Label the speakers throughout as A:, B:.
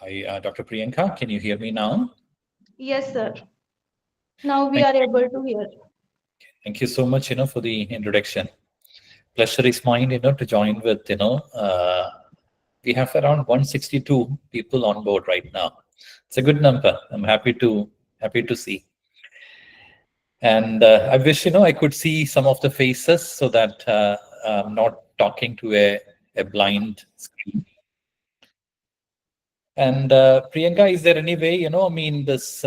A: Hi, Dr. Priyanka, can you hear me now?
B: Yes, sir. Now we
A: Thank,
B: are able to hear.
A: thank you so much, for the introduction. Pleasure is mine, to join with, we have around 162 people on board right now. It's a good number. I'm happy to see. And I wish, I could see some of the faces so that I'm not talking to a blind screen. And Priyanka, is there any way, this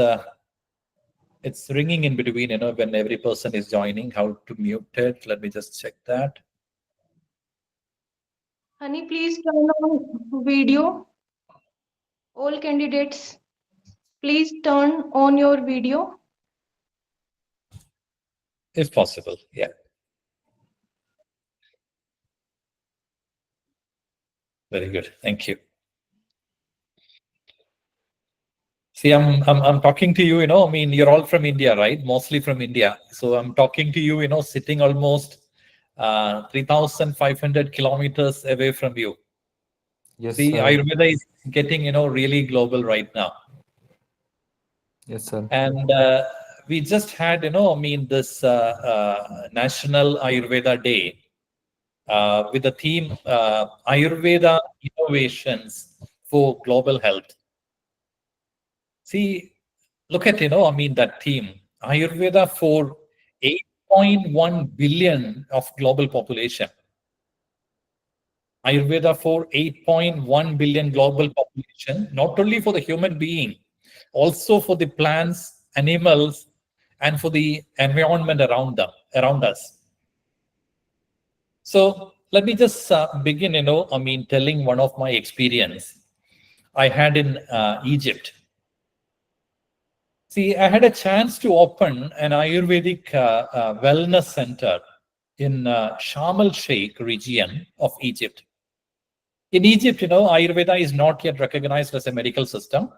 A: it's ringing in between, when every person is joining, how to mute it? Let me just check that.
B: Honey, please turn on video. All candidates, please turn on your video.
A: If possible. Yeah, very good. Thank you. See, I'm talking to you, you're all from India, right? Mostly from India. So I'm talking to you, sitting almost 3,500 kilometers away from you.
C: Yes,
A: See,
C: sir.
A: Ayurveda is getting, really global right now.
C: Yes, sir.
A: And we just had, this National Ayurveda Day with the theme Ayurveda Innovations for Global Health. See, look at, that theme Ayurveda for 8.1 billion of global population. Ayurveda for 8.1 billion global population, not only for the human being, also for the plants, animals, and for the environment around us. So let me just begin, telling one of my experience I had in Egypt. See, I had a chance to open an Ayurvedic wellness center in Sharm el-Sheikh region of Egypt. In Egypt, Ayurveda is not yet recognized as a medical system.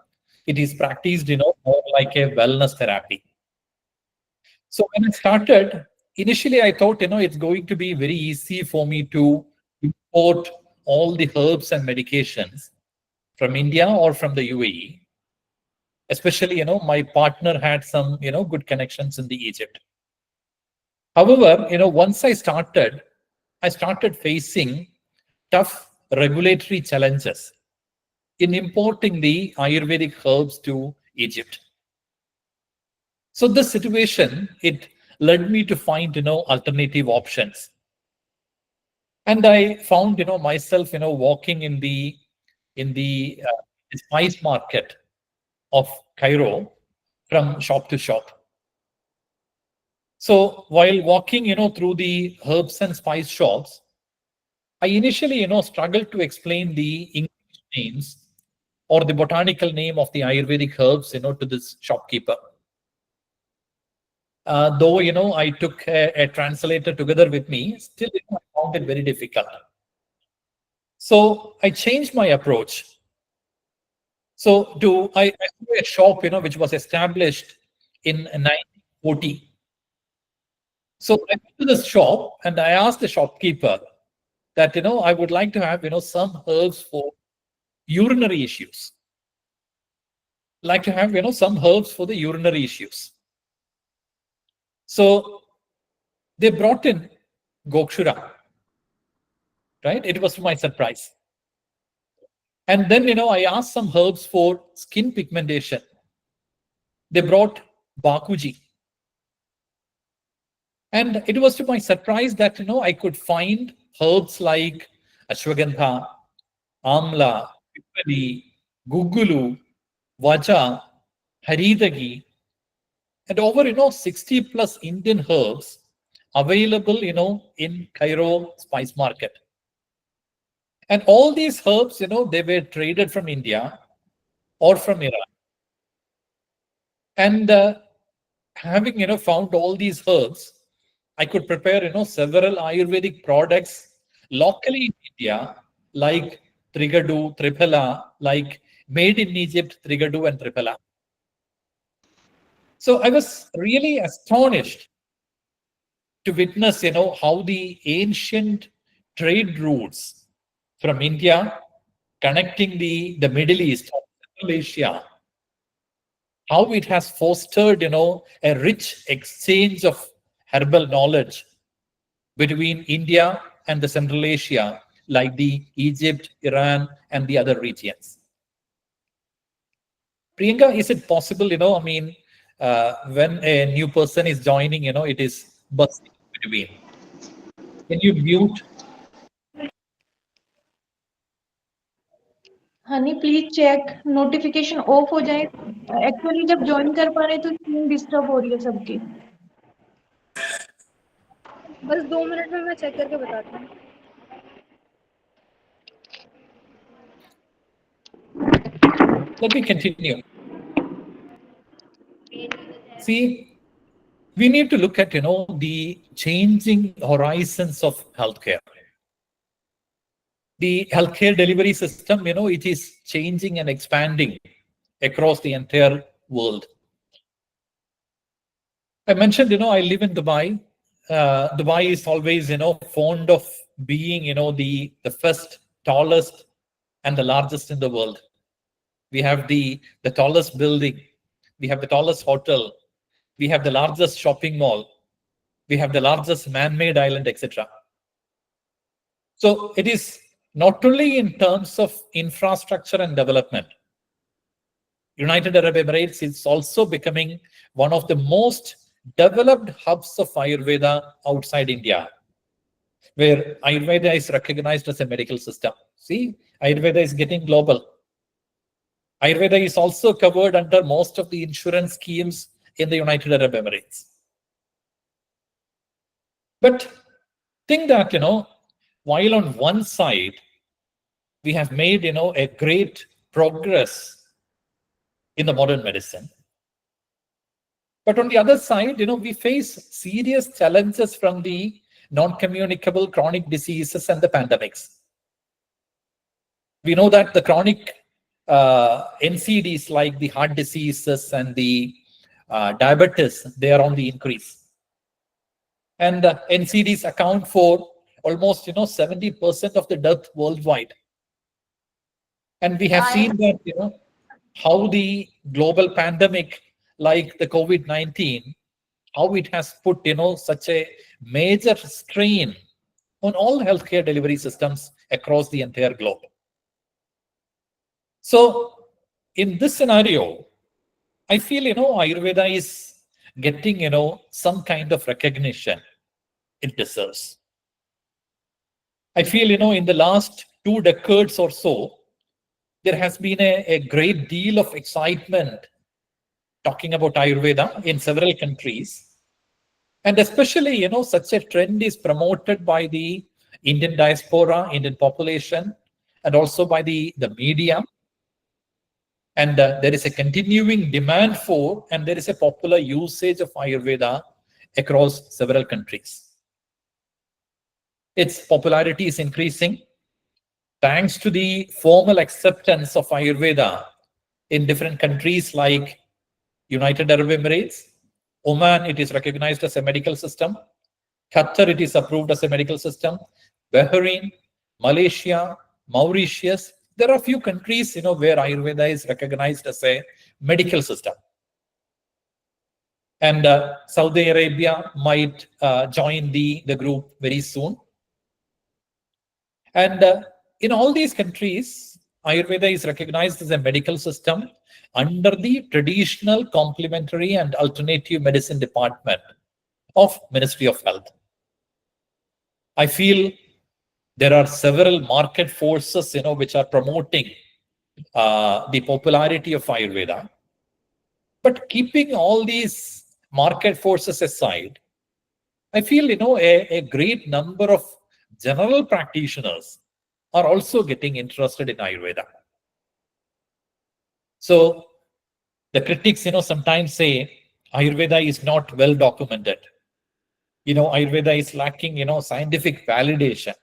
A: It is practiced, more like a wellness therapy. So when I started, initially I thought, it's going to be very easy for me to import all the herbs and medications from India or from the UAE. Especially, my partner had some, good connections in the Egypt. However, once I started facing tough regulatory challenges in importing the Ayurvedic herbs to Egypt. So this situation, it led me to find, alternative options. And I found, myself, walking in the spice market of Cairo from shop to shop. So while walking, through the herbs and spice shops, I initially, struggled to explain the English names or the botanical name of the Ayurvedic herbs, to this shopkeeper. Though, I took a translator together with me, still, I found it very difficult. So I changed my approach. So I saw a shop, which was established in 1940. So I went to this shop and I asked the shopkeeper that, I would like to have, some herbs for urinary issues. Like to have, some herbs for the urinary issues. So they brought in Gokshura, right? It was to my surprise. And then, I asked some herbs for skin pigmentation. They brought Bakuji. And it was to my surprise that, I could find herbs like Ashwagandha, Amla, Pipali, Gugulu, Vaja, Haridagi, and over, 60 plus Indian herbs available, in Cairo spice market. And all these herbs, they were traded from India or from Iran. And having, found all these herbs, I could prepare, several Ayurvedic products locally in India, like Trigadu, Triphala, like made in Egypt, Trigadu and Triphala. So I was really astonished to witness, how the ancient trade routes from India connecting the Middle East Central Asia, how it has fostered, a rich exchange of herbal knowledge between India and the Central Asia, like the Egypt, Iran, and the other regions. Priyanka, is it possible, when a new person is joining, it is buzzing between. Can you mute?
B: Honey please check notification off हो जाए actually जब join कर पा रहे तो screen disturb हो रही है सबकी
D: बस 2 मिनट में मैं चेक करके बताती हूँ
A: Let me continue. See, we need to look at, the changing horizons of healthcare. The healthcare delivery system, it is changing and expanding across the entire world. I mentioned, I live in Dubai. Dubai is always, fond of being, the first, tallest, and the largest in the world. We have the tallest building. We have the tallest hotel. We have the largest shopping mall. We have the largest man-made island, etc. So it is not only in terms of infrastructure and development. United Arab Emirates is also becoming one of the most developed hubs of Ayurveda outside India, where Ayurveda is recognized as a medical system. See, Ayurveda is getting global. Ayurveda is also covered under most of the insurance schemes in the United Arab Emirates. But think that, while on one side, we have made, a great progress in the modern medicine. But on the other side, we face serious challenges from the non-communicable chronic diseases and the pandemics. We know that the chronic NCDs like the heart diseases and the diabetes, they are on the increase. And NCDs account for almost 70% of the death worldwide. And we have seen that how the global pandemic like the COVID-19, how it has put such a major strain on all healthcare delivery systems across the entire globe. So in this scenario, I feel Ayurveda is getting some kind of recognition it deserves. I feel in the last 2 decades or so, there has been a great deal of excitement talking about Ayurveda in several countries. And especially, such a trend is promoted by the Indian diaspora, Indian population, and also by the media. And there is a continuing demand for, and there is a popular usage of Ayurveda across several countries. Its popularity is increasing thanks to the formal acceptance of Ayurveda in different countries like United Arab Emirates. Oman, it is recognized as a medical system. Qatar, it is approved as a medical system. Bahrain, Malaysia, Mauritius. There are a few countries, where Ayurveda is recognized as a medical system. And Saudi Arabia might join the group very soon. And in all these countries, Ayurveda is recognized as a medical system under the traditional complementary and alternative medicine department of Ministry of Health. I feel there are several market forces, which are promoting the popularity of Ayurveda. But keeping all these market forces aside, I feel, a great number of general practitioners are also getting interested in Ayurveda. So the critics, sometimes say Ayurveda is not well documented. Ayurveda is lacking, scientific validation.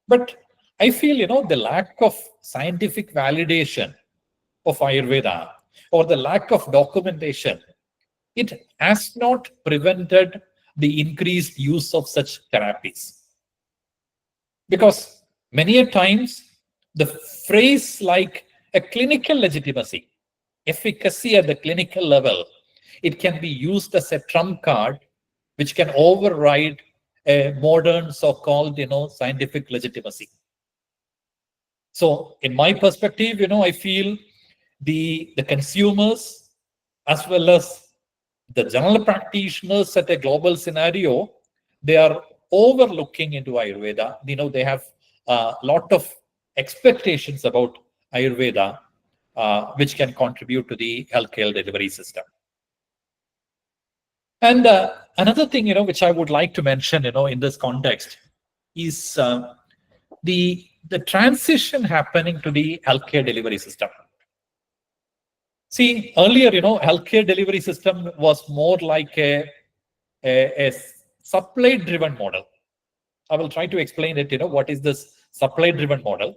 A: But I feel, the lack of scientific validation of Ayurveda or the lack of documentation, it has not prevented the increased use of such therapies. Because many a times the phrase like a clinical legitimacy, efficacy at the clinical level. It can be used as a trump card, which can override a modern so-called, scientific legitimacy. So in my perspective, I feel the consumers as well as the general practitioners at a global scenario, they are overlooking into Ayurveda. They have a lot of expectations about Ayurveda, which can contribute to the healthcare delivery system. And another thing, which I would like to mention, in this context, is the transition happening to the healthcare delivery system. See, earlier, healthcare delivery system was more like a supply-driven model. I will try to explain it. What is this supply-driven model?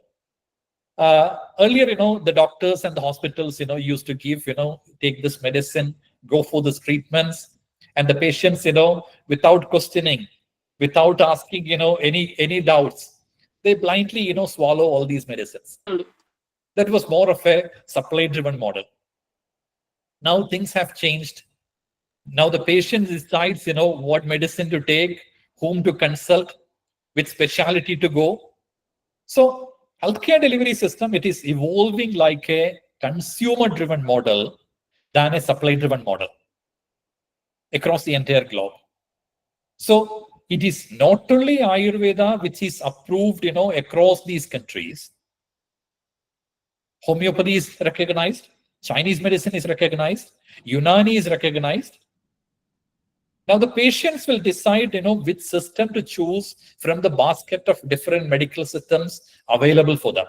A: Earlier, the doctors and the hospitals, used to give, take this medicine, go for this treatments, and the patients, without questioning, without asking, any doubts, they blindly, swallow all these medicines. That was more of a supply-driven model. Now things have changed. Now the patient decides, what medicine to take, whom to consult, which specialty to go. So healthcare delivery system, it is evolving like a consumer-driven model than a supply-driven model across the entire globe. So it is not only Ayurveda which is approved, across these countries. Homeopathy is recognized, Chinese medicine is recognized, Unani is recognized. Now the patients will decide, which system to choose from the basket of different medical systems available for them.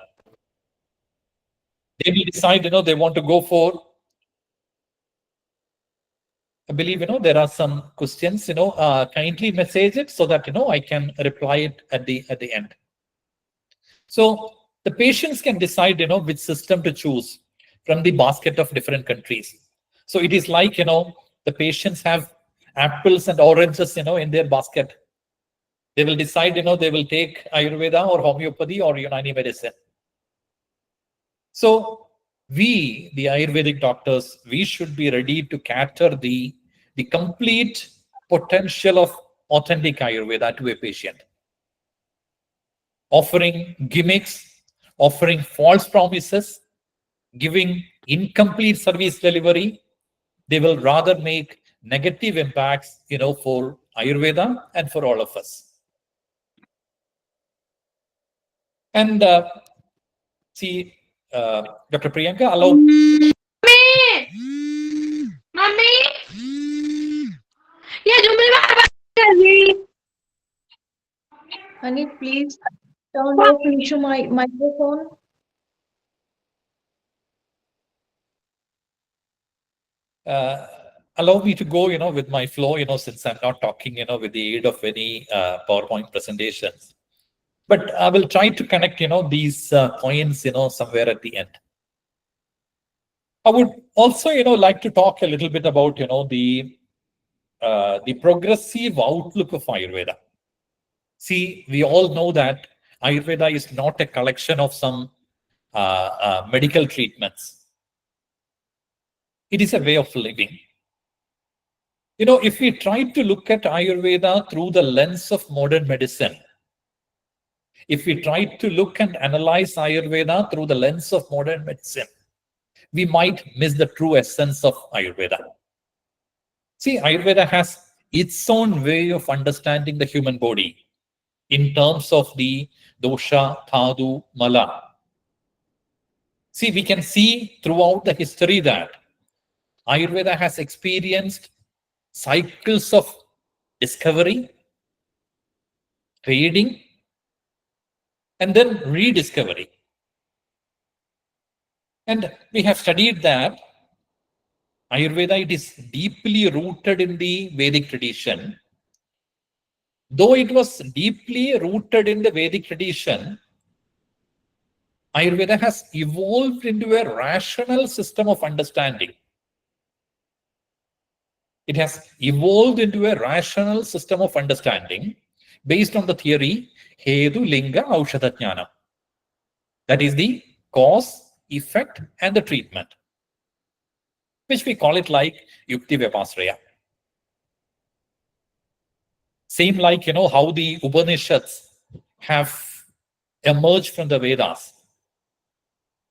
A: They will decide, they want to go for. I believe, there are some questions, kindly message it so that, I can reply it at the end. So the patients can decide, which system to choose from the basket of different countries. So it is like, the patients have apples and oranges, in their basket. They will decide, they will take Ayurveda or homeopathy or Unani medicine. So we, the Ayurvedic doctors, we should be ready to cater the complete potential of authentic Ayurveda to a patient. Offering gimmicks, offering false promises, giving incomplete service delivery, they will rather make negative impacts, for Ayurveda and for all of us. And see, Dr. Priyanka, allow.
D: Mummy ये जुम्मे कर रही
B: Honey, please turn off into my microphone.
A: Allow me to go, with my flow, since I'm not talking, with the aid of any PowerPoint presentations. But I will try to connect, these points, somewhere at the end. I would also, like to talk a little bit about, the progressive outlook of Ayurveda. See, we all know that Ayurveda is not a collection of some medical treatments. It is a way of living. If we try to look at Ayurveda through the lens of modern medicine, if we try to look and analyze Ayurveda through the lens of modern medicine, we might miss the true essence of Ayurveda. See, Ayurveda has its own way of understanding the human body in terms of the dosha, dhatu, mala. See, we can see throughout the history that Ayurveda has experienced cycles of discovery, fading, and then rediscovery. And we have studied that Ayurveda, it is deeply rooted in the Vedic tradition. Though it was deeply rooted in the Vedic tradition, Ayurveda has evolved into a rational system of understanding. It has evolved into a rational system of understanding based on the theory Hedu Linga Aushadha Jnana. That is the cause, effect, and the treatment, which we call it like Yukti Vyapasraya. Same like, how the Upanishads have emerged from the Vedas.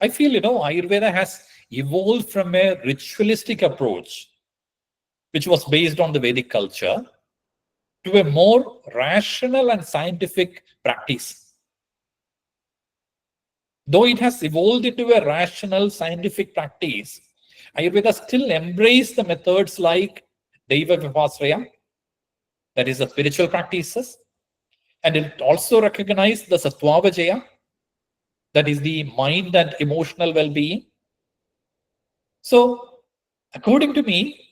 A: I feel, Ayurveda has evolved from a ritualistic approach, which was based on the Vedic culture, to a more rational and scientific practice. Though it has evolved into a rational scientific practice, Ayurveda still embraces the methods like Deva Vipasraya, that is the spiritual practices, and it also recognizes the Sattvavajaya, that is the mind and emotional well-being. So, according to me,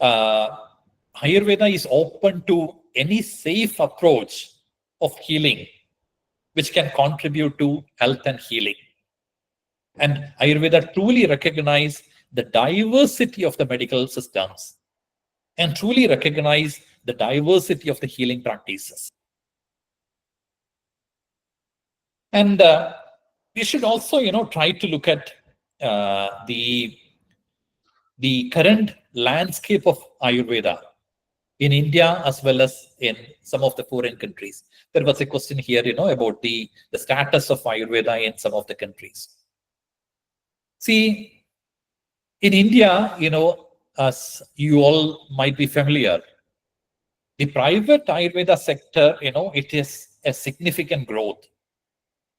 A: Ayurveda is open to any safe approach of healing, which can contribute to health and healing. And Ayurveda truly recognizes the diversity of the medical systems and truly recognize the diversity of the healing practices. And we should also, try to look at the current landscape of Ayurveda in India as well as in some of the foreign countries. There was a question here, about the status of Ayurveda in some of the countries. See, in India, as you all might be familiar, the private Ayurveda sector, it is a significant growth.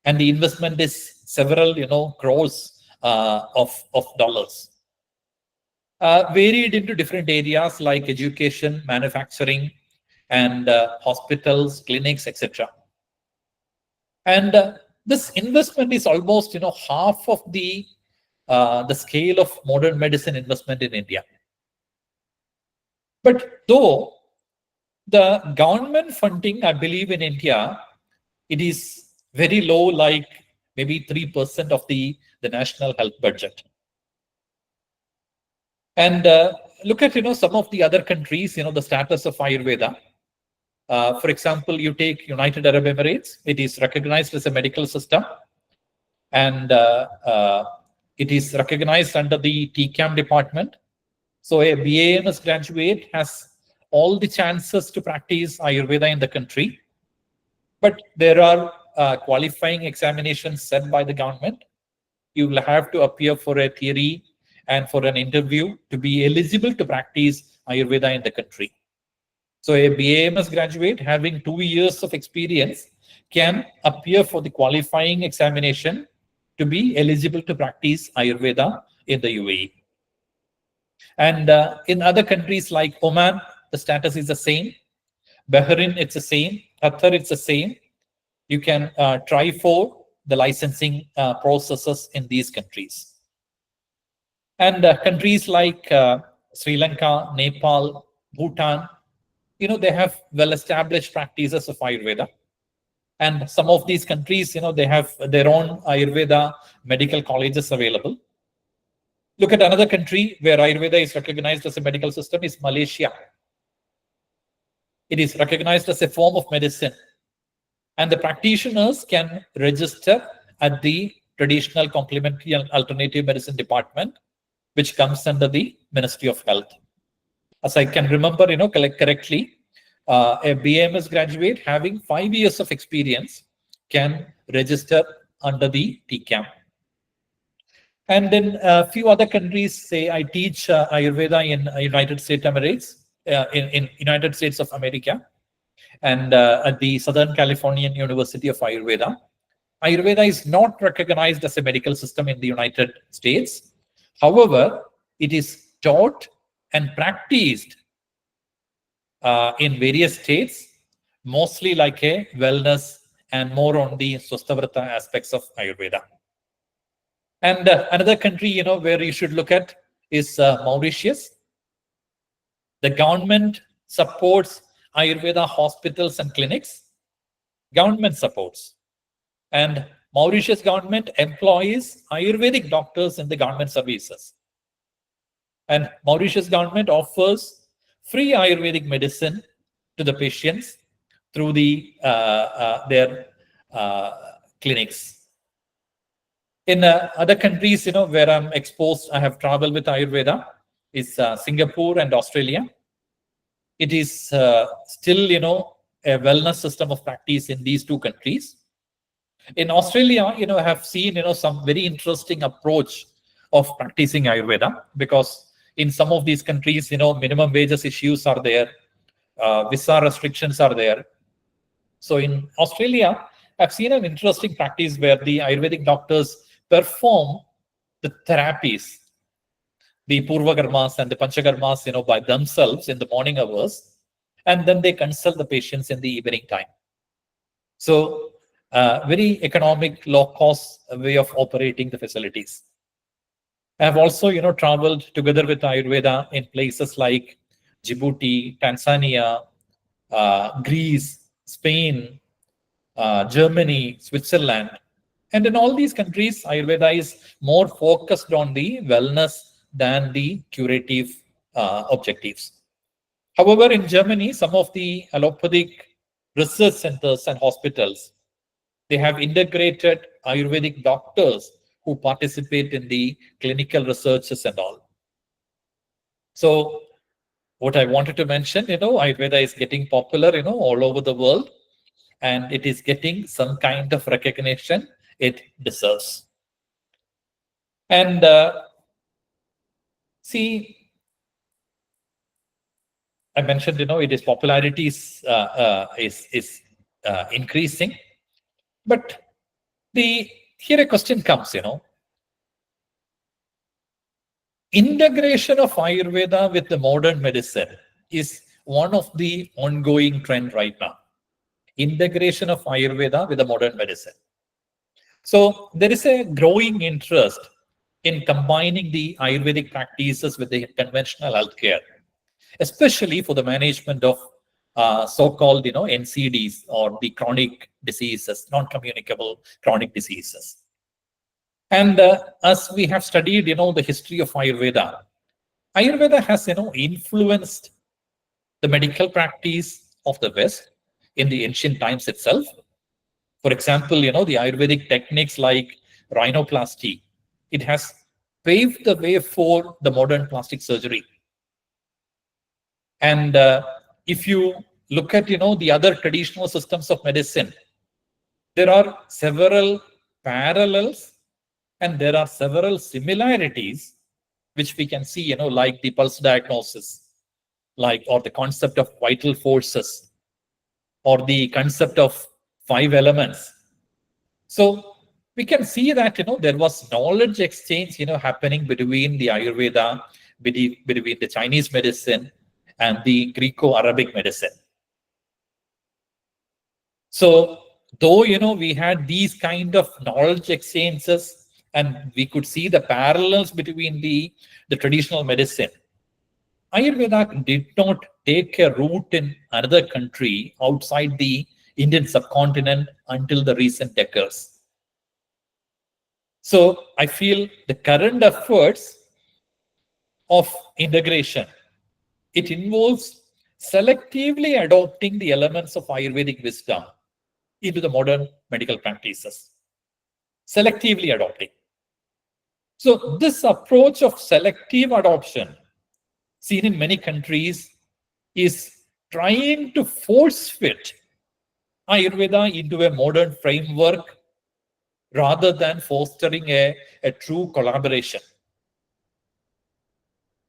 A: And the investment is several, crores of dollars. Varied into different areas like education, manufacturing, and hospitals, clinics, etc. And this investment is almost, half of the scale of modern medicine investment in India. But though the government funding, I believe in India, it is very low, like maybe 3% of the national health budget. And look at, some of the other countries, the status of Ayurveda. For example, you take United Arab Emirates, it is recognized as a medical system. And it is recognized under the TCAM department. So a BAMS graduate has all the chances to practice Ayurveda in the country. But there are qualifying examinations set by the government. You will have to appear for a theory and for an interview to be eligible to practice Ayurveda in the country. So a BAMS graduate having 2 years of experience can appear for the qualifying examination to be eligible to practice Ayurveda in the UAE. And in other countries like Oman, the status is the same. Bahrain, it's the same. Qatar, it's the same. You can try for the licensing processes in these countries. And countries like Sri Lanka, Nepal, Bhutan, they have well-established practices of Ayurveda. And some of these countries, they have their own Ayurveda medical colleges available. Look at another country where Ayurveda is recognized as a medical system is Malaysia. It is recognized as a form of medicine. And the practitioners can register at the traditional complementary and alternative medicine department, which comes under the Ministry of Health. As I can remember, correctly, a BAMS graduate having 5 years of experience can register under the TCAM. And then a few other countries, say I teach Ayurveda in United States Emirates, in United States of America, and at the Southern Californian University of Ayurveda. Ayurveda is not recognized as a medical system in the United States. However, it is taught and practiced in various states, mostly like a wellness and more on the Swasthavrata aspects of Ayurveda. And another country, where you should look at is Mauritius. The government supports Ayurveda hospitals and clinics. Government supports. And Mauritius government employs Ayurvedic doctors in the government services. And Mauritius government offers free Ayurvedic medicine to the patients through their clinics. In other countries, where I'm exposed, I have traveled with Ayurveda, is Singapore and Australia. It is still, a wellness system of practice in these two countries. In Australia, I have seen, some very interesting approach of practicing Ayurveda, because in some of these countries, minimum wages issues are there, visa restrictions are there. So in Australia, I've seen an interesting practice where the Ayurvedic doctors perform the therapies, the Purvakarmas and the Panchakarmas, by themselves in the morning hours, and then they consult the patients in the evening time. So, very economic, low-cost way of operating the facilities. I have also, traveled together with Ayurveda in places like Djibouti, Tanzania, Greece, Spain, Germany, Switzerland. And in all these countries, Ayurveda is more focused on the wellness than the curative objectives. However, in Germany, some of the allopathic research centers and hospitals, they have integrated Ayurvedic doctors who participate in the clinical researches and all. So what I wanted to mention, Ayurveda is getting popular, all over the world, and it is getting some kind of recognition it deserves. And see, I mentioned, its popularity is increasing, but here a question comes, integration of Ayurveda with the modern medicine is one of the ongoing trend right now. Integration of Ayurveda with the modern medicine. So there is a growing interest in combining the Ayurvedic practices with the conventional healthcare, especially for the management of so-called, NCDs, or the chronic diseases, non-communicable chronic diseases. And as we have studied, the history of Ayurveda, Ayurveda has, influenced the medical practice of the West in the ancient times itself. For example, the Ayurvedic techniques like rhinoplasty, it has paved the way for the modern plastic surgery. And if you look at, the other traditional systems of medicine, there are several parallels and there are several similarities which we can see, like the pulse diagnosis, or the concept of vital forces, or the concept of 5 elements. So we can see that, there was knowledge exchange, happening between the Ayurveda, between the Chinese medicine and the Greco-Arabic medicine. So though, we had these kind of knowledge exchanges and we could see the parallels between the traditional medicine, Ayurveda did not take a root in another country outside the Indian subcontinent until the recent decades. So I feel the current efforts of integration, it involves selectively adopting the elements of Ayurvedic wisdom into the modern medical practices. Selectively adopting. So this approach of selective adoption, seen in many countries, is trying to force fit Ayurveda into a modern framework rather than fostering a true collaboration.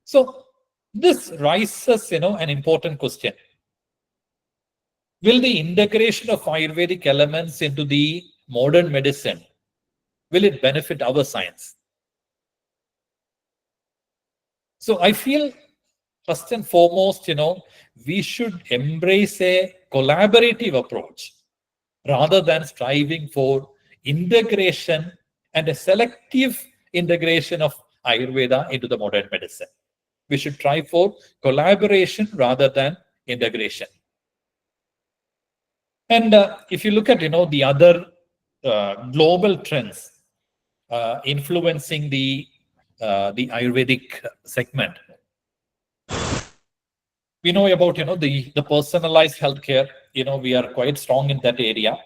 A: So this raises, an important question. Will the integration of Ayurvedic elements into the modern medicine, will it benefit our science? So I feel, first and foremost, we should embrace a collaborative approach rather than striving for integration and a selective integration of Ayurveda into the modern medicine. We should try for collaboration rather than integration. And if you look at, the other global trends influencing the Ayurvedic segment, we know about, the personalized healthcare. We are quite strong in that area.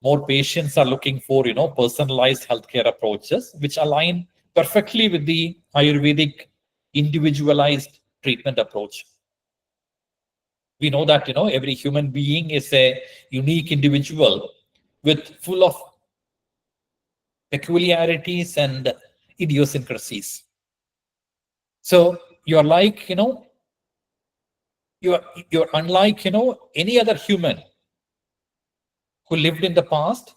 A: More patients are looking for, personalized healthcare approaches, which align perfectly with the Ayurvedic individualized treatment approach. We know that, every human being is a unique individual with full of peculiarities and idiosyncrasies. So you're like, you're unlike, any other human who lived in the past,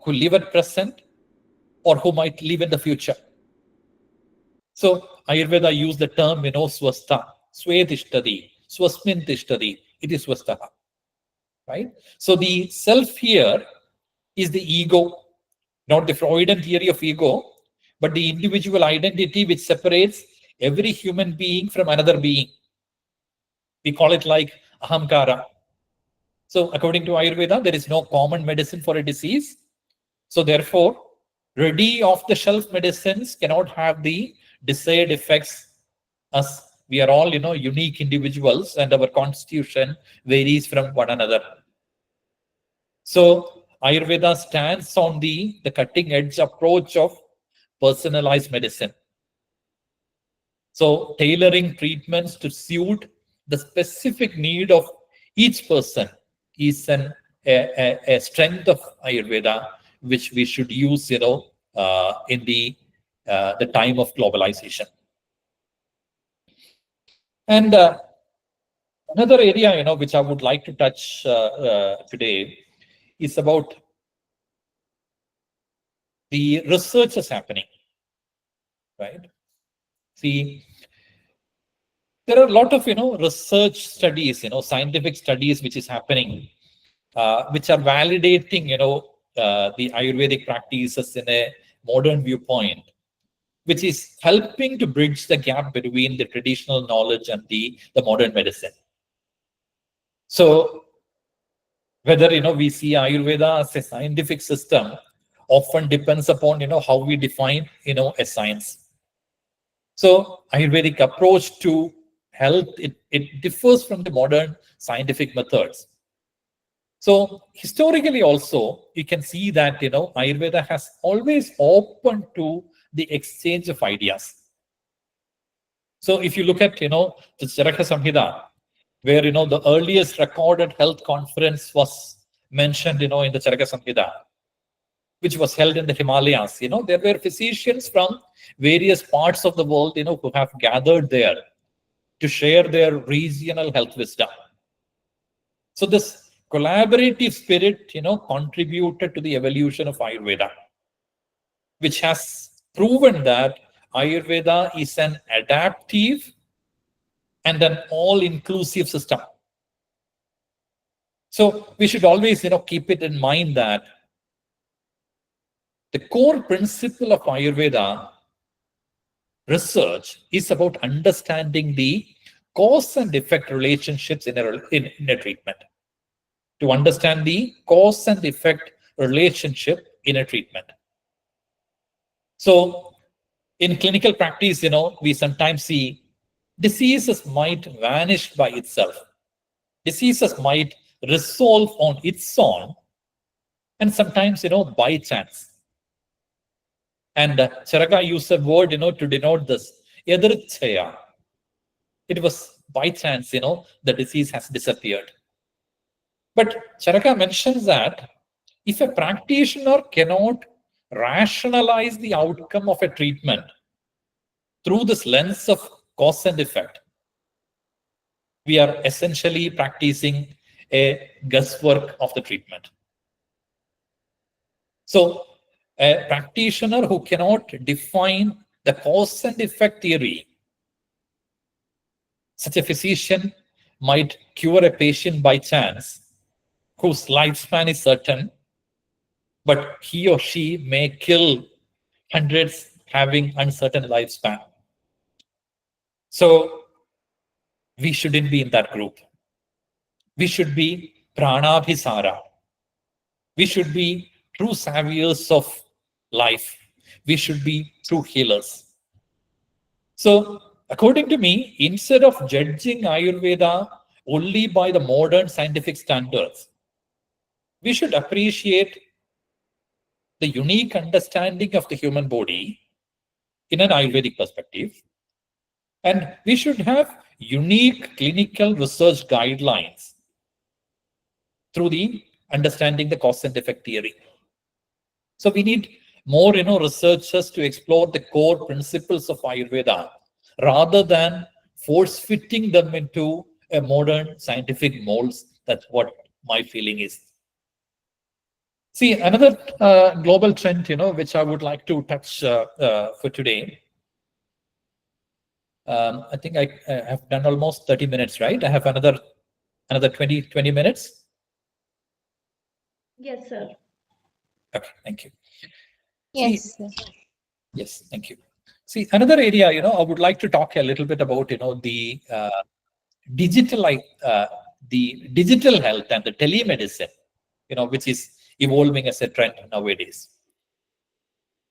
A: who live at present, or who might live in the future. So Ayurveda used the term, swastha, swetishtadi, swasmin tishtadi, it is swastaha, right? So the self here is the ego, not the Freudian theory of ego, but the individual identity which separates every human being from another being. We call it like ahamkara. So according to Ayurveda, there is no common medicine for a disease. So therefore, ready off-the-shelf medicines cannot have the desired effects, as we are all, unique individuals and our constitution varies from one another. So Ayurveda stands on the cutting edge approach of personalized medicine. So tailoring treatments to suit the specific need of each person is a strength of Ayurveda, which we should use, in the time of globalization. And another area, which I would like to touch today is about the research is happening, right? See, there are a lot of, research studies, scientific studies which is happening, which are validating, the Ayurvedic practices in a modern viewpoint, which is helping to bridge the gap between the traditional knowledge and the modern medicine. So whether, we see Ayurveda as a scientific system often depends upon, how we define, a science. So Ayurvedic approach to health, it differs from the modern scientific methods. So historically also, you can see that, Ayurveda has always opened to the exchange of ideas. So if you look at, the Charaka Samhita, where, the earliest recorded health conference was mentioned, in the Charaka Samhita, which was held in the Himalayas, there were physicians from various parts of the world, who have gathered there to share their regional health wisdom. So this collaborative spirit, contributed to the evolution of Ayurveda, which has proven that Ayurveda is an adaptive and an all-inclusive system. So we should always, keep it in mind that the core principle of Ayurveda research is about understanding the cause and effect relationships in a treatment. To understand the cause and effect relationship in a treatment. So in clinical practice, we sometimes see diseases might vanish by itself. Diseases might resolve on its own, and sometimes, by chance. And Charaka used a word, to denote this, yadrichaya. It was by chance, the disease has disappeared. But Charaka mentions that if a practitioner cannot rationalize the outcome of a treatment through this lens of cause and effect, we are essentially practicing a guesswork of the treatment. So a practitioner who cannot define the cause and effect theory, such a physician might cure a patient by chance whose lifespan is certain, but he or she may kill hundreds having uncertain lifespan. So we shouldn't be in that group. We should be pranabhisara. We should be true saviors of life. We should be true healers. So according to me, instead of judging Ayurveda only by the modern scientific standards, we should appreciate the unique understanding of the human body in an Ayurvedic perspective. And we should have unique clinical research guidelines through the understanding the cause and effect theory. So we need more, researchers to explore the core principles of Ayurveda rather than force fitting them into a modern scientific molds. That's what my feeling is. See, another global trend, which I would like to touch for today. I think I have done almost 30 minutes, right? I have another 20 minutes.
B: Yes, sir.
A: Okay, thank you.
B: Yes, sir.
A: Yes, thank you. See, another area, I would like to talk a little bit about, the digital health and the telemedicine, which is evolving as a trend nowadays.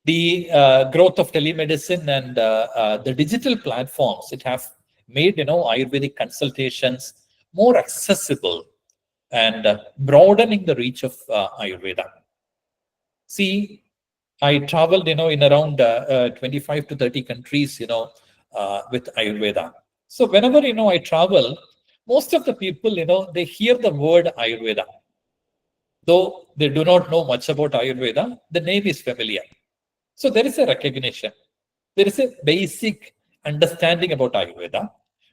A: The growth of telemedicine and the digital platforms, it have made, Ayurvedic consultations more accessible and broadening the reach of Ayurveda. See, I traveled, in around 25 to 30 countries, with Ayurveda. So whenever, I travel, most of the people, they hear the word Ayurveda. Though they do not know much about Ayurveda, the name is familiar. So there is a recognition. There is a basic understanding about Ayurveda,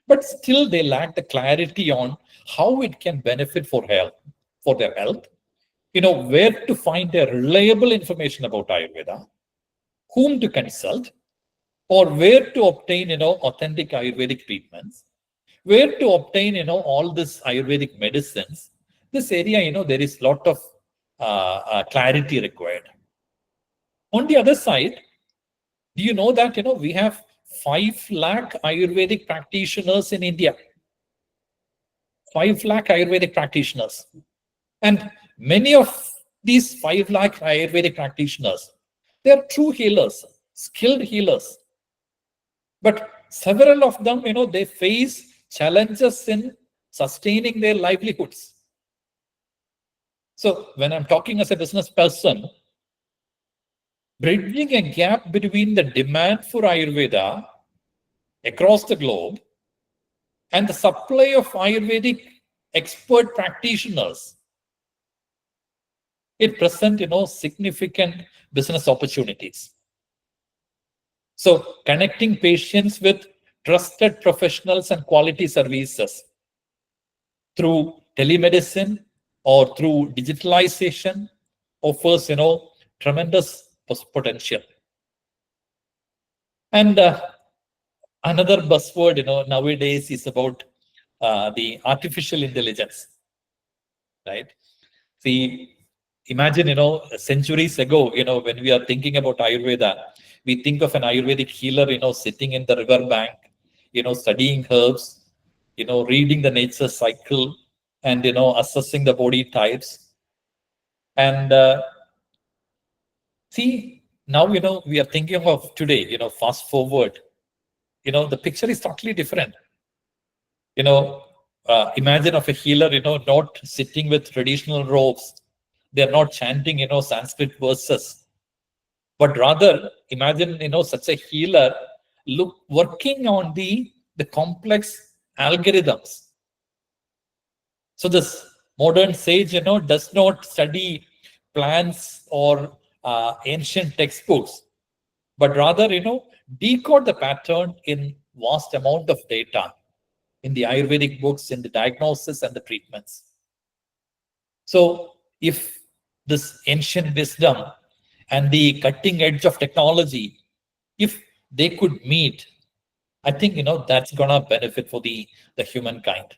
A: but still they lack the clarity on how it can benefit for their health, where to find a reliable information about Ayurveda, whom to consult, or where to obtain, authentic Ayurvedic treatments, where to obtain, all this Ayurvedic medicines. This area, there is a lot of clarity required. On the other side, do you know that, we have 5 lakh Ayurvedic practitioners in India? 5 lakh Ayurvedic practitioners. And many of these 5 lakh Ayurvedic practitioners, they are true healers, skilled healers. But several of them, they face challenges in sustaining their livelihoods. So when I'm talking as a business person, bridging a gap between the demand for Ayurveda across the globe and the supply of Ayurvedic expert practitioners, it presents, significant business opportunities. So connecting patients with trusted professionals and quality services through telemedicine or through digitalization offers, tremendous potential. And another buzzword, nowadays is about the artificial intelligence, right? See, imagine, centuries ago, when we are thinking about Ayurveda, we think of an Ayurvedic healer, sitting in the river bank, studying herbs, reading the nature cycle and, assessing the body types. And see, now, we are thinking of today, fast forward, the picture is totally different. Imagine of a healer, not sitting with traditional robes. They're not chanting, Sanskrit verses. But rather, imagine, such a healer working on the complex algorithms. So this modern sage, does not study plants or ancient textbooks, but rather, decode the pattern in vast amount of data in the Ayurvedic books, in the diagnosis and the treatments. So if this ancient wisdom and the cutting edge of technology, if they could meet, I think, that's gonna benefit for the humankind.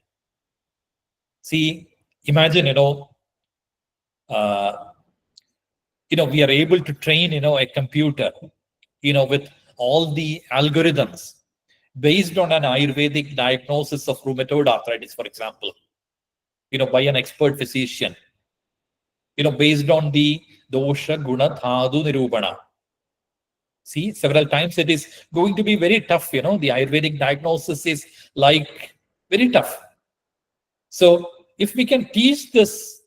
A: See, imagine, we are able to train, a computer, with all the algorithms based on an Ayurvedic diagnosis of rheumatoid arthritis, for example, by an expert physician, based on the dosha guna dhatu nirupana. See, several times it is going to be very tough, the Ayurvedic diagnosis is like very tough. So if we can teach this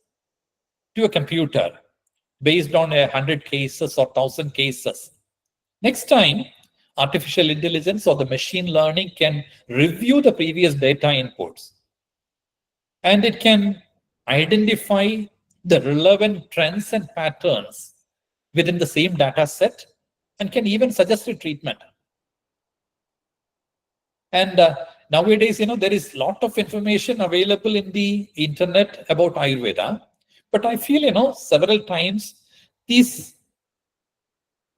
A: to a computer based on 100 cases or 1,000 cases. Next time, artificial intelligence or the machine learning can review the previous data inputs, and it can identify the relevant trends and patterns within the same data set and can even suggest a treatment. And nowadays, there is a lot of information available in the internet about Ayurveda, but I feel, several times this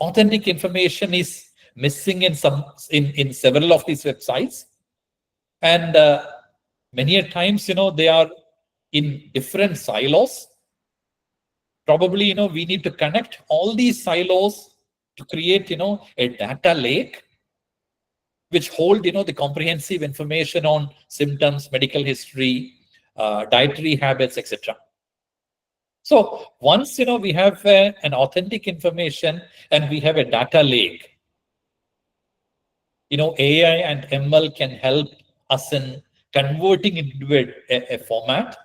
A: authentic information is missing in several of these websites, and many a times, they are in different silos. Probably, we need to connect all these silos to create, a data lake which hold, the comprehensive information on symptoms, medical history, dietary habits, etc. So once, we have an authentic information and we have a data lake, AI and ML can help us in converting into a format.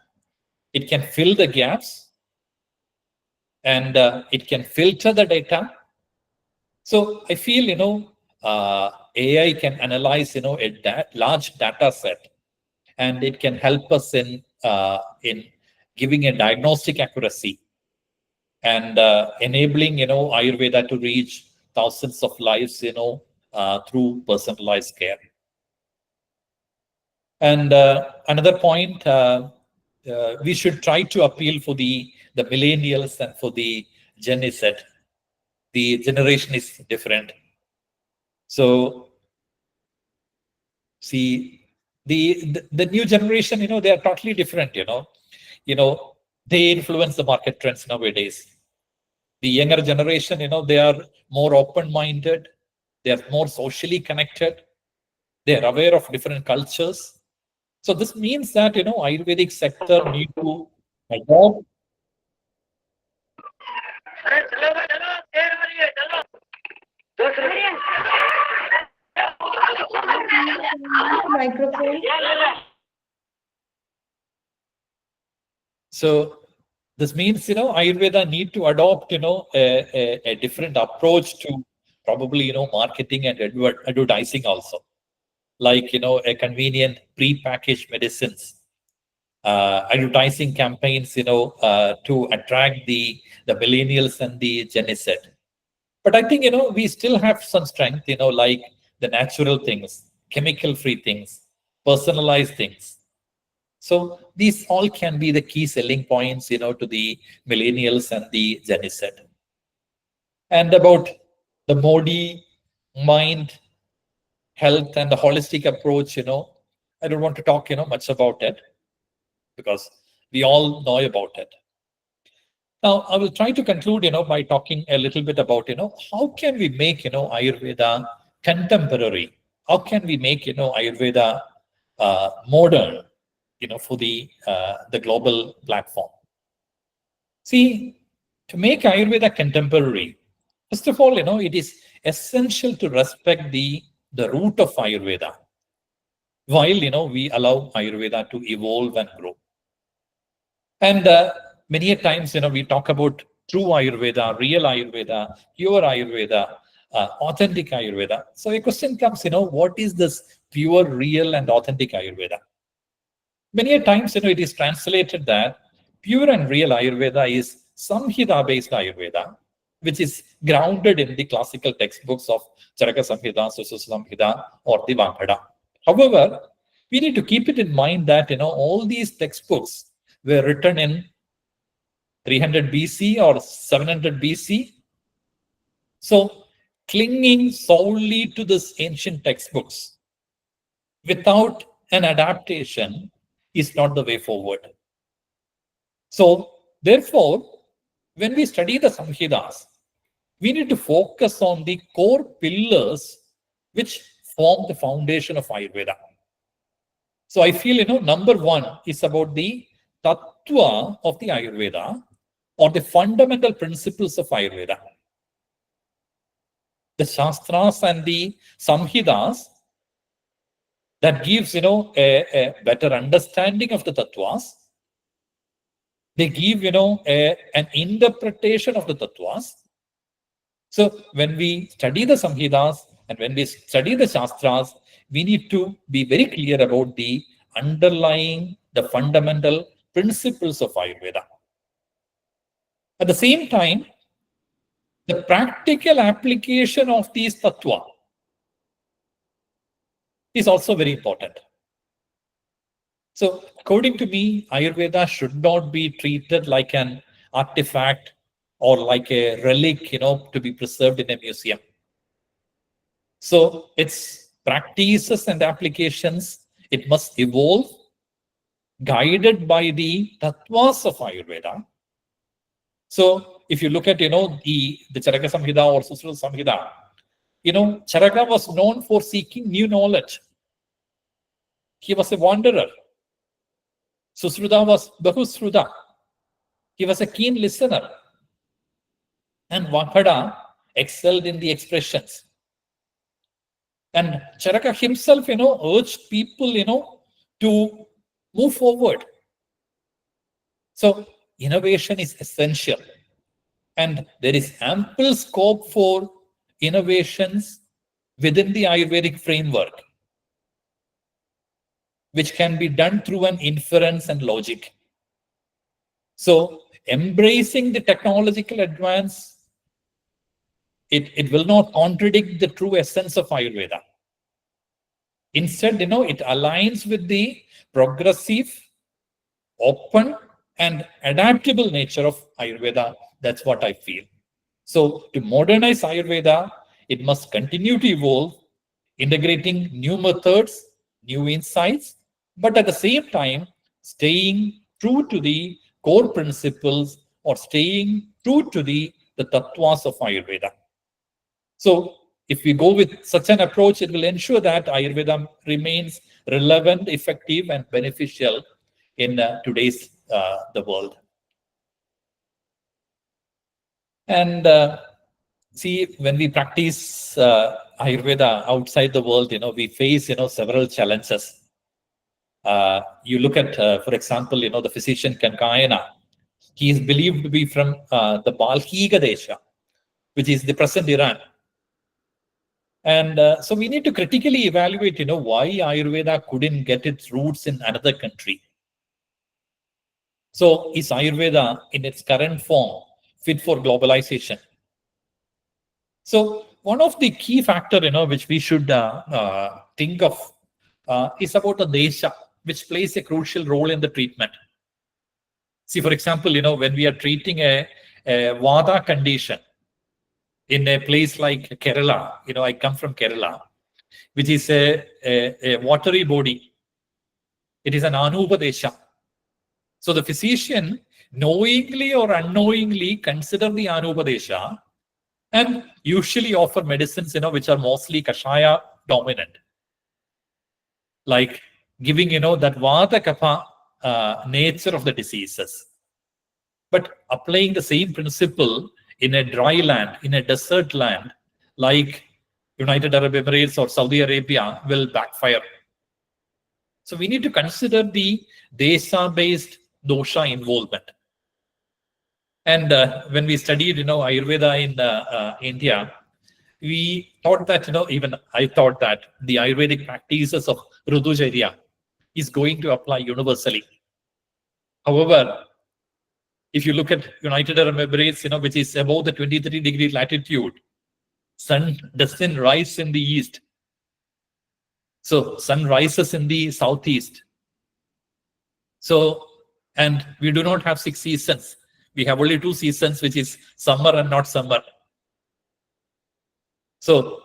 A: It can fill the gaps, and it can filter the data. So I feel, AI can analyze, a large data set, and it can help us in giving a diagnostic accuracy and enabling, Ayurveda to reach thousands of lives, through personalized care. And another point, we should try to appeal for the millennials and for the Gen Z. The generation is different. So, see, the new generation, they are totally different. They influence the market trends nowadays. The younger generation, they are more open-minded. They are more socially connected. They are aware of different cultures. So this means that, Ayurvedic sector need to adopt.
B: Microphone.
A: So this means, Ayurveda need to adopt, a different approach to probably, marketing and advertising also. Like, a convenient pre-packaged medicines, advertising campaigns, to attract the millennials and the Gen Z. But I think, we still have some strength, like the natural things, chemical-free things, personalized things. So these all can be the key selling points, to the millennials and the Gen Z. And about the body, mind, health, and the holistic approach, I don't want to talk, much about it because we all know about it. Now, I will try to conclude, by talking a little bit about, how can we make, Ayurveda contemporary? How can we make, Ayurveda modern, for the global platform? See, to make Ayurveda contemporary, first of all, it is essential to respect the root of Ayurveda, while, we allow Ayurveda to evolve and grow. And many a times, we talk about true Ayurveda, real Ayurveda, pure Ayurveda, authentic Ayurveda. So a question comes, what is this pure, real, and authentic Ayurveda? Many a times, it is translated that pure and real Ayurveda is Samhita-based Ayurveda, which is grounded in the classical textbooks of Charaka Samhita, Sushruta Samhita, or the Vankada. However, we need to keep it in mind that, all these textbooks were written in 300 BC or 700 BC. So clinging solely to these ancient textbooks without an adaptation is not the way forward. So therefore, when we study the Samhitas, we need to focus on the core pillars which form the foundation of Ayurveda. So I feel, number one is about the tattva of the Ayurveda, or the fundamental principles of Ayurveda. The Shastras and the Samhitas that gives, a better understanding of the tattvas, They give, an interpretation of the tattvas. So when we study the Samhitas and when we study the Shastras, we need to be very clear about the underlying, the fundamental principles of Ayurveda. At the same time, the practical application of these tattva is also very important. So according to me, Ayurveda should not be treated like an artifact or like a relic, to be preserved in a museum. So its practices and applications, it must evolve, guided by the tattvas of Ayurveda. So if you look at, the Charaka Samhita or Susruta Samhita, Charaka was known for seeking new knowledge. He was a wanderer. Susruta was Bahusruta. He was a keen listener. And Vapada excelled in the expressions. And Charaka himself, urged people, to move forward. So innovation is essential. And there is ample scope for innovations within the Ayurvedic framework, which can be done through an inference and logic. So embracing the technological advance, it will not contradict the true essence of Ayurveda. Instead, it aligns with the progressive, open, and adaptable nature of Ayurveda. That's what I feel. So to modernize Ayurveda, it must continue to evolve, integrating new methods, new insights, but at the same time, staying true to the core principles or staying true to the tattvas of Ayurveda. So if we go with such an approach, it will ensure that Ayurveda remains relevant, effective, and beneficial in today's the world. And see, when we practice Ayurveda outside the world, we face, several challenges. You look at, for example, the physician Kankayana. He is believed to be from the Balkhiga Desha, which is the present Iran. And so we need to critically evaluate, why Ayurveda couldn't get its roots in another country. So is Ayurveda in its current form fit for globalization? So one of the key factors, which we should think of is about the desha, which plays a crucial role in the treatment. See, for example, when we are treating a Vata condition in a place like Kerala, I come from Kerala, which is a watery body. It is an Anupadesha. So the physician knowingly or unknowingly consider the Anupadesha and usually offer medicines, which are mostly Kashaya dominant. Like giving, that Vata Kapha nature of the diseases. But applying the same principle in a dry land, in a desert land, like United Arab Emirates or Saudi Arabia, will backfire. So we need to consider the desha-based dosha involvement. And when we studied, Ayurveda in India, we thought that, even I thought that the Ayurvedic practices of Rudhucharya is going to apply universally. However, if you look at United Arab Emirates, which is above the 23-degree latitude, sun doesn't rise in the east. So sun rises in the southeast. So, and we do not have 6 seasons. We have only 2 seasons, which is summer and not summer. So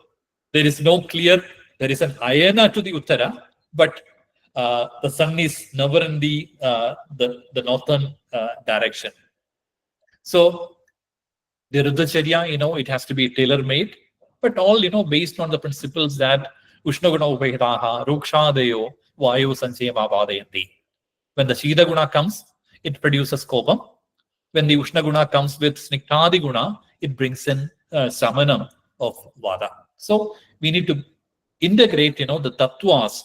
A: there is no clear, there is an ayana to the Uttara, but the sun is never in the northern direction. So the Rudhucharya, it has to be tailor-made, but all, based on the principles that Ushnaguna Ubhedaha, Rukshadeyo, Vayu Sanchayama Badayanti. When the Shida Guna comes, it produces Kobam. When the Ushna Guna comes with Sniktadi Guna, it brings in Samanam of Vada. So we need to integrate, the tattvas,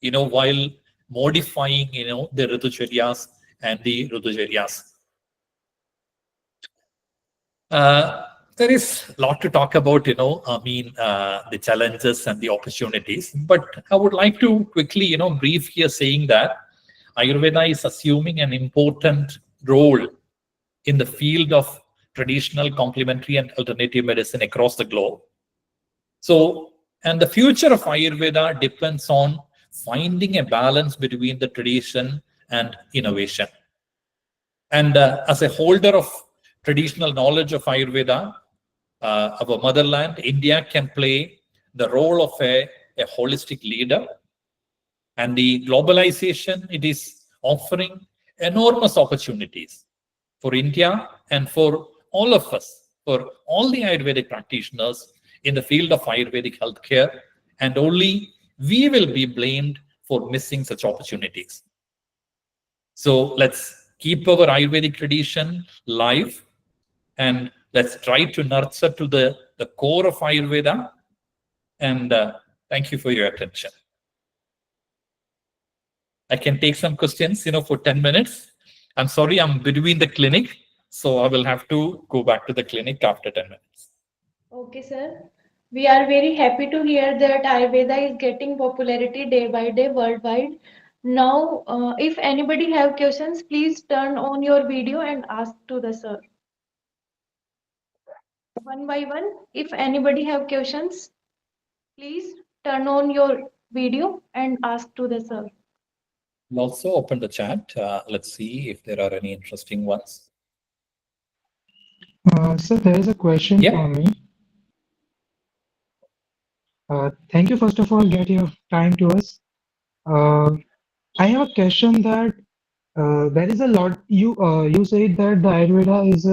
A: while modifying, the Ritucharyas and the Rudhucharyas. There is a lot to talk about, the challenges and the opportunities. But I would like to quickly, brief here saying that Ayurveda is assuming an important role in the field of traditional, complementary, and alternative medicine across the globe. So, and the future of Ayurveda depends on finding a balance between the tradition and innovation. And as a holder of traditional knowledge of Ayurveda, our motherland, India, can play the role of a holistic leader. And the globalization, it is offering enormous opportunities for India and for all of us, for all the Ayurvedic practitioners in the field of Ayurvedic healthcare. And only we will be blamed for missing such opportunities. So let's keep our Ayurvedic tradition live, and let's try to nurture to the core of Ayurveda. And thank you for your attention. I can take some questions, for 10 minutes. I'm sorry, I'm between the clinic, so I will have to go back to the clinic after 10 minutes.
B: Okay, sir. We are very happy to hear that Ayurveda is getting popularity day by day worldwide. Now, if anybody have questions, please turn on your video and ask to the sir. One by one, if anybody have questions, please turn on your video and ask to the sir.
A: We'll also open the chat. Let's see if there are any interesting ones.
E: Sir, there is a question for me. Thank you, first of all, get your time to us. I have a question that there is a lot, you said that the Ayurveda is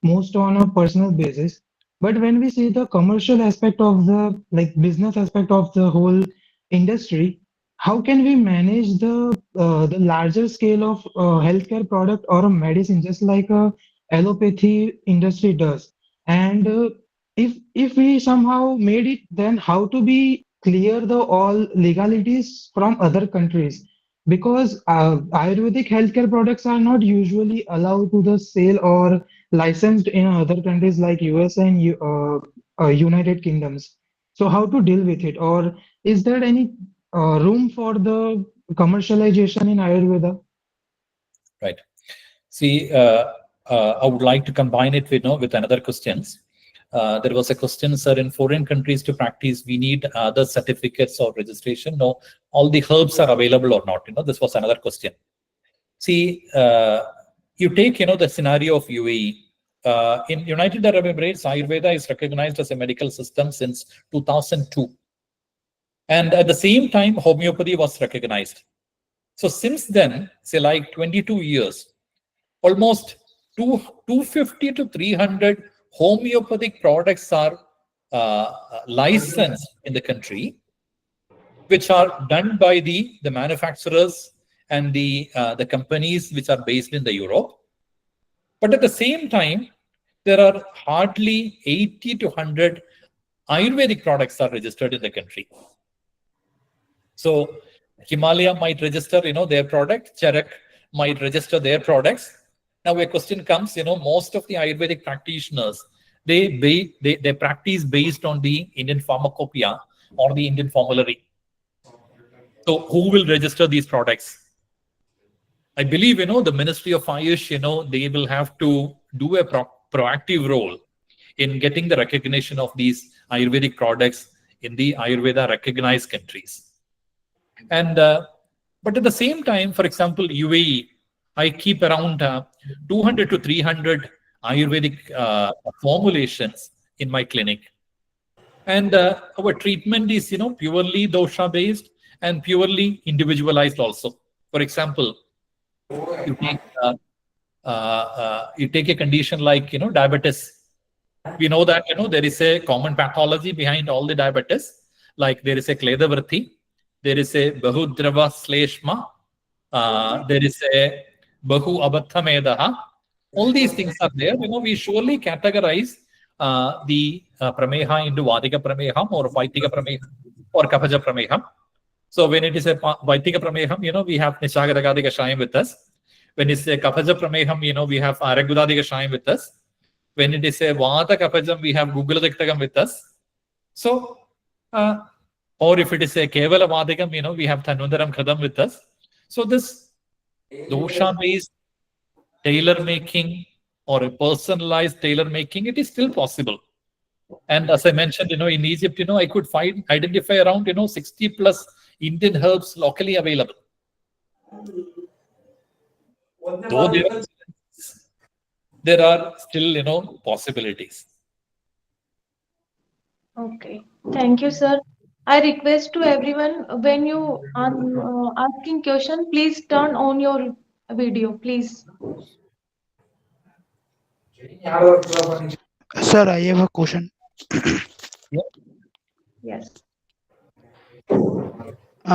E: most on a personal basis, but when we see the commercial aspect of the business aspect of the whole industry, how can we manage the larger scale of healthcare product or a medicine just like a allopathy industry does? And if we somehow made it, then how to be clear the all legalities from other countries? Because Ayurvedic healthcare products are not usually allowed to the sale or licensed in other countries like US and United Kingdoms. So how to deal with it? Or is there any room for the commercialization in Ayurveda?
A: Right. See, I would like to combine it with another questions. There was a question, sir, in foreign countries to practice, we need other certificates or registration. No, all the herbs are available or not. This was another question. See, you take, the scenario of UAE. In United Arab Emirates, Ayurveda is recognized as a medical system since 2002. And at the same time, homeopathy was recognized. So since then, say like 22 years, almost 250 to 300 homeopathic products are licensed in the country, which are done by the manufacturers and the companies which are based in the Europe. But at the same time, there are hardly 80 to 100 Ayurvedic products are registered in the country. So Himalaya might register, their product. Charak might register their products. Now a question comes, most of the Ayurvedic practitioners, they practice based on the Indian pharmacopoeia or the Indian formulary. So who will register these products? I believe, the Ministry of Ayush, they will have to do a proactive role in getting the recognition of these Ayurvedic products in the Ayurveda recognized countries. And but at the same time, for example, UAE, I keep around 200 to 300 Ayurvedic formulations in my clinic. And our treatment is, purely dosha based and purely individualized also. For example, you take a condition like, diabetes. We know that, there is a common pathology behind all the diabetes, like there is a Kledavrti, there is a Bahudrava Sleshma, there is a Bahu Abathamedaha. All these things are there. We surely categorize the Prameha into Vadika Prameham or Vaitika Prameham or Kapaja Prameham. So when it is a Vaitika Prameham, we have Nishagadagadi Kashayam with us. When it's a Kapaja Prameham, we have Aragudadi Kashayam with us. When it is a Vata Kapajam, we have Google Riktagam with us. So, or if it is a Kevala Vadikam, we have Tanundaram Khadam with us. So this dosha-based tailor making or a personalized tailor making, it is still possible. And as I mentioned, in Egypt, I could identify around, 60 plus Indian herbs locally available. Though there are still, possibilities.
B: Okay, thank you, sir. I request to everyone when you are asking question, please turn on your video, please.
F: Sir, I have a question.
B: Yes.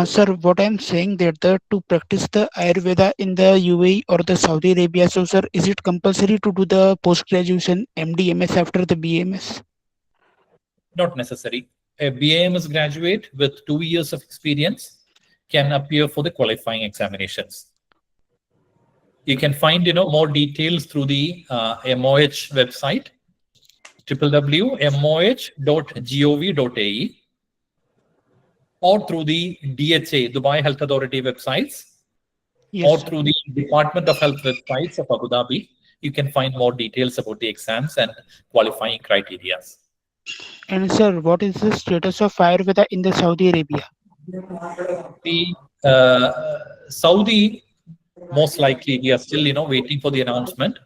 F: Sir, what I'm saying that to practice the Ayurveda in the UAE or the Saudi Arabia, so sir, is it compulsory to do the post graduation MD/MS after the BAMS?
A: Not necessary. A BAMS graduate with 2 years of experience can appear for the qualifying examinations. You can find more details through the MOH website, www.moh.gov.ae, or through the DHA, Dubai Health Authority websites,
F: Yes,
A: or
F: sir.
A: through the Department of Health websites of Abu Dhabi. You can find more details about the exams and qualifying criteria.
F: And sir, what is the status of Ayurveda in the Saudi Arabia?
A: The Saudi, most likely, we are still waiting for the announcement.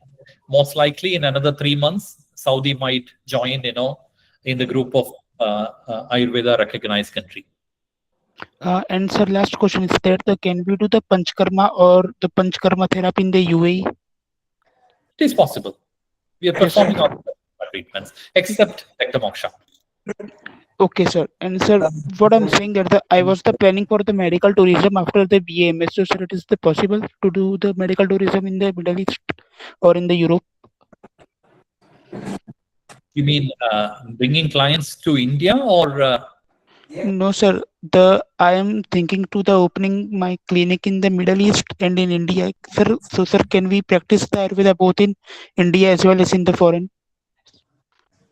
A: Most likely, in another 3 months, Saudi might join in the group of Ayurveda recognized country.
F: And sir, last question is that can we do the Panchkarma or the Panchkarma therapy in the UAE?
A: It is possible. We are
F: Yes, sir.
A: performing all treatments except Ektamoksha.
F: Okay, sir. And sir, what I'm saying that I was planning for the medical tourism after the BAMS. So, sir, it is possible to do the medical tourism in the Middle East or in the Europe?
A: You mean bringing clients to India or?
F: No, sir. I am thinking to the opening my clinic in the Middle East and in India, sir. So, sir, can we practice the Ayurveda both in India as well as in the foreign?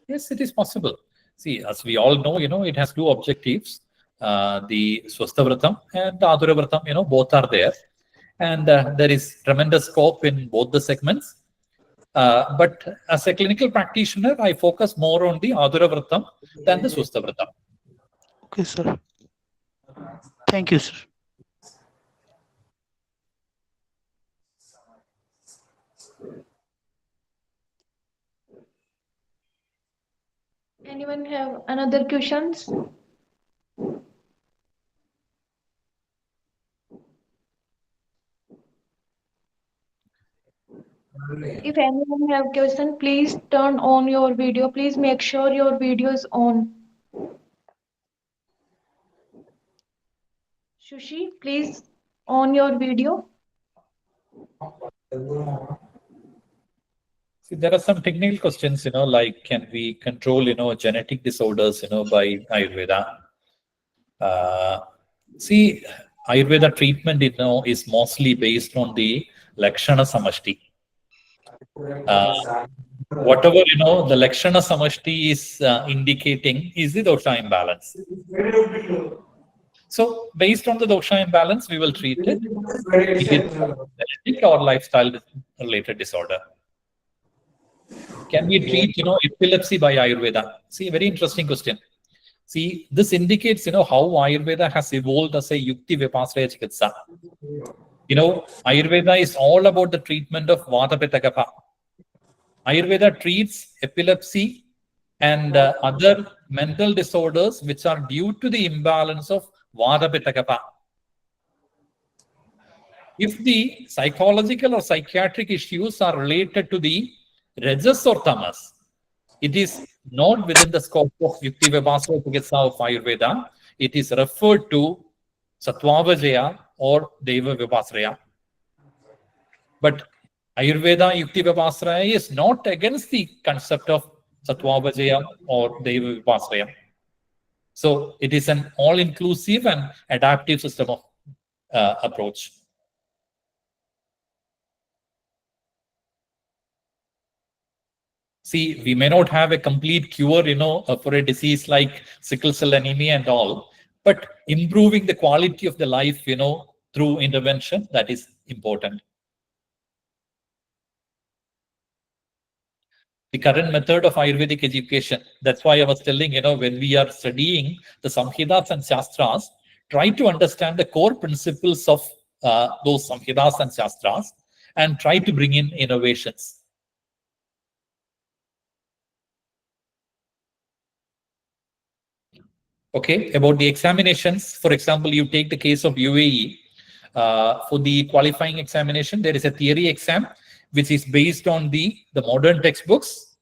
A: Yes, it is possible. See, as we all know, it has two objectives. The Swasthavratam and the Adhuravratam, both are there. And there is tremendous scope in both the segments. But as a clinical practitioner, I focus more on the Adhuravratam than the Swasthavratam.
F: Okay, sir. Thank you, sir.
B: Anyone have another questions? If anyone have question, please turn on your video. Please make sure your video is on. Shushi, please on your video.
A: See, there are some technical questions, like can we control, genetic disorders, by Ayurveda? See, Ayurveda treatment, is mostly based on the Lakshana Samashti. Whatever, the Lakshana Samashti is indicating is the dosha imbalance. So, based on the dosha imbalance, we will treat it. It is genetic or lifestyle related disorder. Can we treat, epilepsy by Ayurveda? See, very interesting question. See, this indicates, how Ayurveda has evolved as a Yukti Vipasraya Chikitsa. Ayurveda is all about the treatment of Vata Pitta Kapha. Ayurveda treats epilepsy and other mental disorders which are due to the imbalance of Vata Pitta Kapha. If the psychological or psychiatric issues are related to the Rajas or Tamas, it is not within the scope of Yukti Vipasraya Chikitsa of Ayurveda. It is referred to Sattvavajaya or Deva Vipasraya. But Ayurveda Yukti Vipasraya is not against the concept of Sattvavajaya or Deva Vipasraya. So it is an all-inclusive and adaptive system of approach. See, we may not have a complete cure, for a disease like sickle cell anemia and all, but improving the quality of the life, through intervention, that is important. The current method of Ayurvedic education, that's why I was telling, when we are studying the Samhitas and Shastras, try to understand the core principles of those Samhitas and Shastras and try to bring in innovations. Okay, about the examinations, for example, you take the case of UAE. For the qualifying examination, there is a theory exam, which is based on the modern textbooks,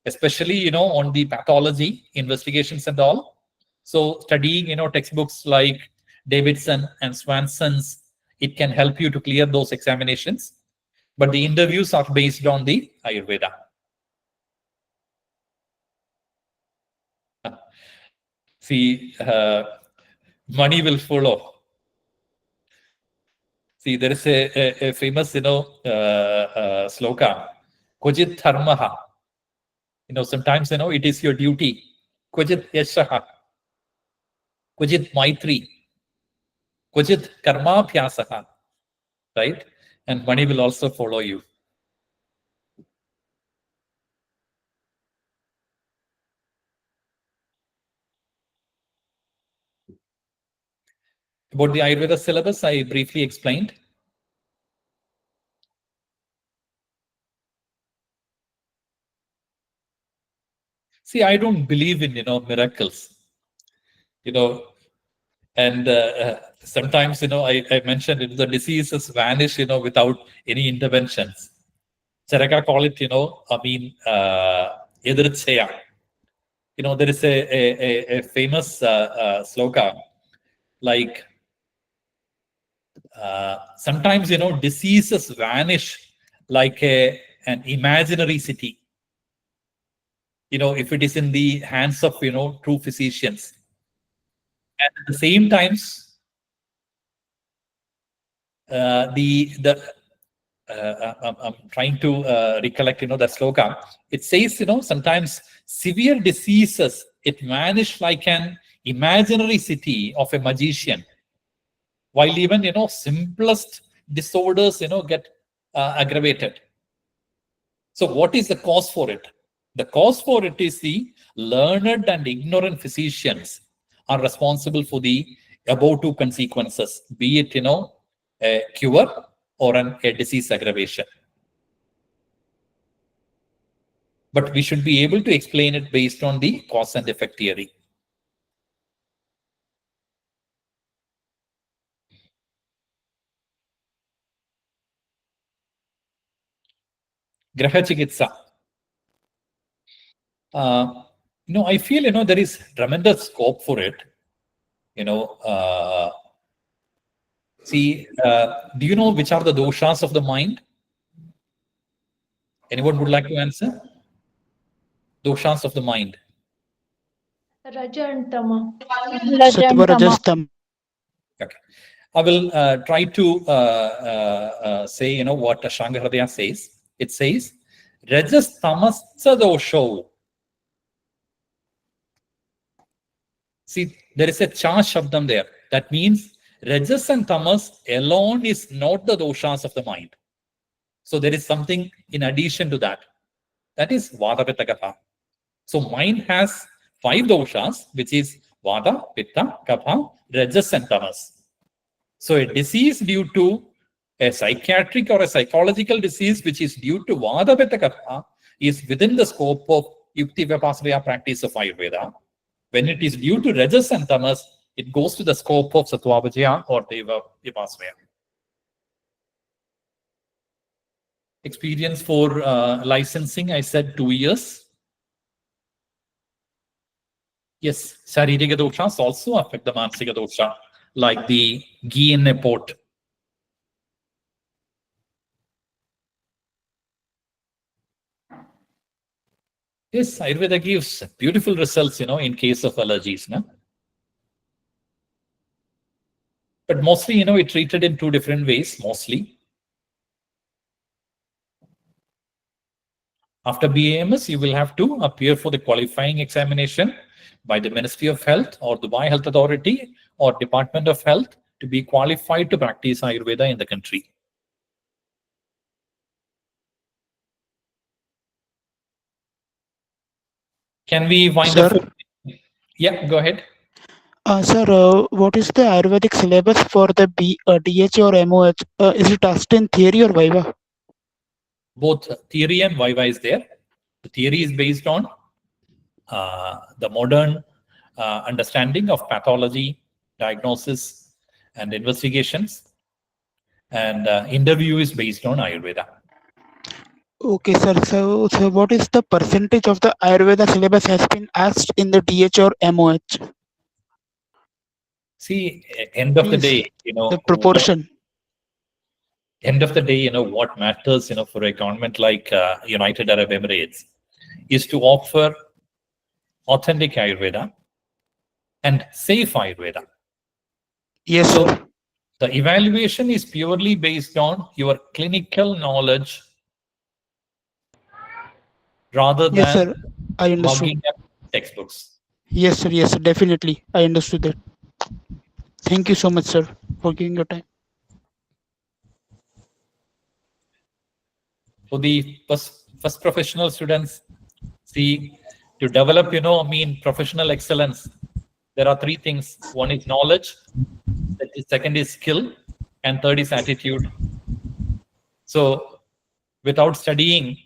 A: especially, on the pathology, investigations and all. So studying, textbooks like Davidson and Swanson's, it can help you to clear those examinations. But the interviews are based on the Ayurveda. See, money will follow. See, there is a famous, sloka, Kwajit Dharmaha. Sometimes, it is your duty. Kwajit Yashaha. Kwajit Maitri. Kwajit Karmabhyasaha. Right? And money will also follow you. About the Ayurveda syllabus, I briefly explained. See, I don't believe in, miracles. And sometimes, I mentioned the diseases vanish, without any interventions. Charaka call it, Edirchaya. There is a famous sloka, like, sometimes, diseases vanish like an imaginary city. If it is in the hands of, true physicians. And at the same times, I'm trying to recollect, the sloka. It says, sometimes severe diseases, it vanish like an imaginary city of a magician. While even, simplest disorders, get aggravated. So what is the cause for it? The cause for it is the learned and ignorant physicians are responsible for the above two consequences, be it, a cure or a disease aggravation. But we should be able to explain it based on the cause and effect theory. Graha Chikitsa. I feel, there is tremendous scope for it. See, do you know which are the doshas of the mind? Anyone would like to answer? Doshas of the mind.
B: Raja and Tama.
F: Sattva, Rajas, Tama.
A: Okay. I will try to say, what Ashtanga Hridaya says. It says, Rajas Tamas Dosho. See, there is a cha shabdam there. That means Rajas and Tamas alone is not the doshas of the mind. So there is something in addition to that. That is Vata Pitta Kapha. So mind has 5 doshas, which is Vata, Pitta, Kapha, Rajas and Tamas. So a disease due to a psychiatric or a psychological disease which is due to Vata, Pitta, Kapha is within the scope of Yukti Vipasaya practice of Ayurveda. When it is due to Rajas and Tamas, it goes to the scope of Sattva or Deva Vipasaya. Experience for licensing, I said 2 years. Yes, Sharirika doshas also affect the Mansika dosha, like the ghee in a pot. Yes, Ayurveda gives beautiful results, in case of allergies. No? But mostly, it treated in 2 different ways, mostly. After BAMS, you will have to appear for the qualifying examination by the Ministry of Health or Dubai Health Authority or Department of Health to be qualified to practice Ayurveda in the country. Can we wind up?
F: Sir?
A: Yeah, go ahead.
F: Sir, what is the Ayurvedic syllabus for the DH or MOH? Is it asked in theory or Viva?
A: Both theory and Viva is there. The theory is based on the modern understanding of pathology, diagnosis, and investigations. And interview is based on Ayurveda.
F: Okay, sir. So what is the percentage of the Ayurveda syllabus has been asked in the DH or MOH?
A: See, end of the
F: Means
A: day, you know,
F: the proportion.
A: end of the day, you know, what matters, you know, for a government like United Arab Emirates is to offer authentic Ayurveda and safe Ayurveda.
F: Yes,
A: So
F: sir.
A: the evaluation is purely based on your clinical knowledge rather
F: Yes,
A: than
F: sir. I understood.
A: mugging up textbooks.
F: Yes, sir. Yes, sir. Definitely. I understood that. Thank you so much, sir, for giving your time.
A: For the first professional students, see, to develop, you know, professional excellence, there are three things. One is knowledge, second is skill, and third is attitude. So without studying,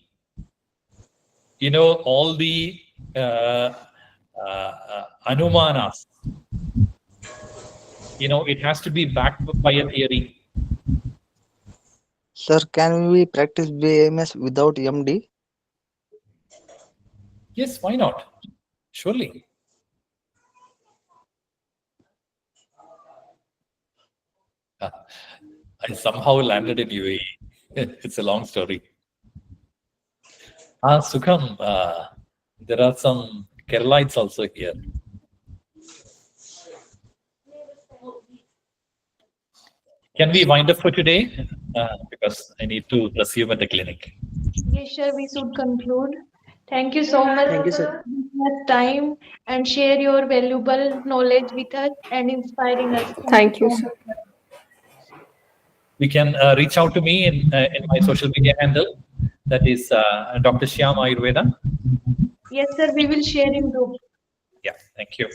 A: you know, all the anumanas, you know, it has to be backed by a theory.
G: Sir, can we practice BAMS without MD?
A: Yes, why not? Surely. I somehow landed in UAE. It's a long story. Sukham, there are some Keralites also here. Can we wind up for today? Because I need to resume at the clinic.
B: Yes, sir, we should conclude. Thank you so much.
G: Thank you, sir.
B: for giving us time and share your valuable knowledge with us and inspiring us.
H: Thank you,
B: so
H: sir.
B: much.
A: We can reach out to me in my social media handle. That is Dr. Shyam Ayurveda.
B: Yes, sir, we will share in group.
A: Yeah, thank you.